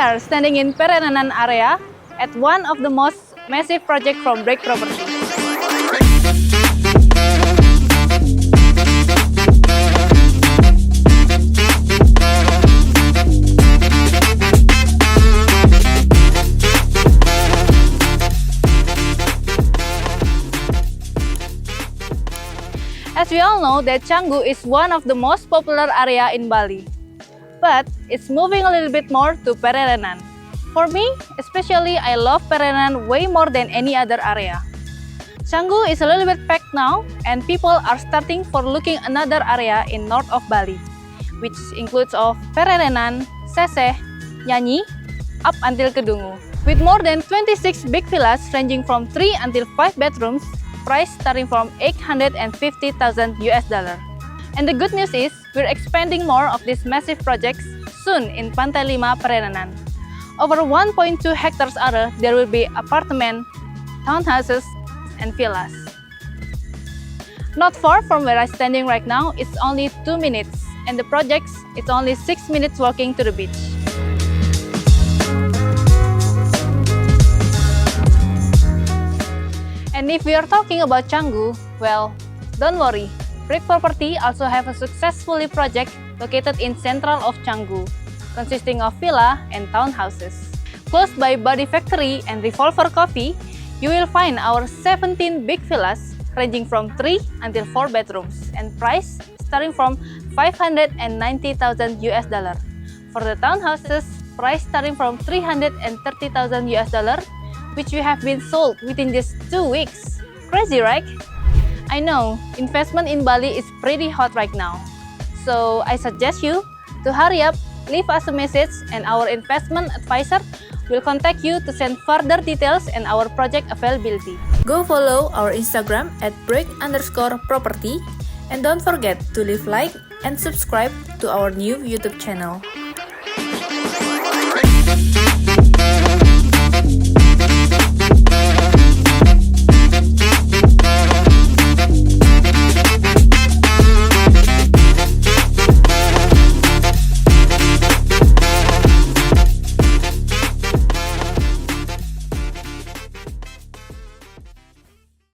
are standing in Pererenan area at one of the most massive project from Break Property. As we all know that Canggu is one of the most popular area in Bali, but it's moving a little bit more to Pererenan. For me, especially, I love Pererenan way more than any other area. Canggu is a little bit packed now, and people are starting for looking another area in north of Bali, which includes of Pererenan, Seseh, Nyanyi, up until Kedungu. With more than 26 big villas ranging from 3 until 5 bedrooms, price starting from $850,000 US. And the good news is, we're expanding more of these massive projects soon in Pantai 5 Pererenan. Over 1.2 hectares area, there will be apartment, townhouses, and villas. Not far from where I'm standing right now, it's only 2 minutes, and the projects, it's only 6 minutes walking to the beach. And if we are talking about Canggu, well, don't worry. Break Property also have a successfully project located in central of Canggu, consisting of villa and townhouses. Close by Body Factory and Revolver Coffee, you will find our 17 big villas ranging from 3 until 4 bedrooms and price starting from $590,000 US. For the townhouses, price starting from $330,000 US, which we have been sold within just 2 weeks. Crazy, right? I know, investment in Bali is pretty hot right now. So I suggest you to hurry up, leave us a message, and our investment advisor will contact you to send further details and our project availability. Go follow our Instagram at break_property, and don't forget to leave like and subscribe to our new YouTube channel.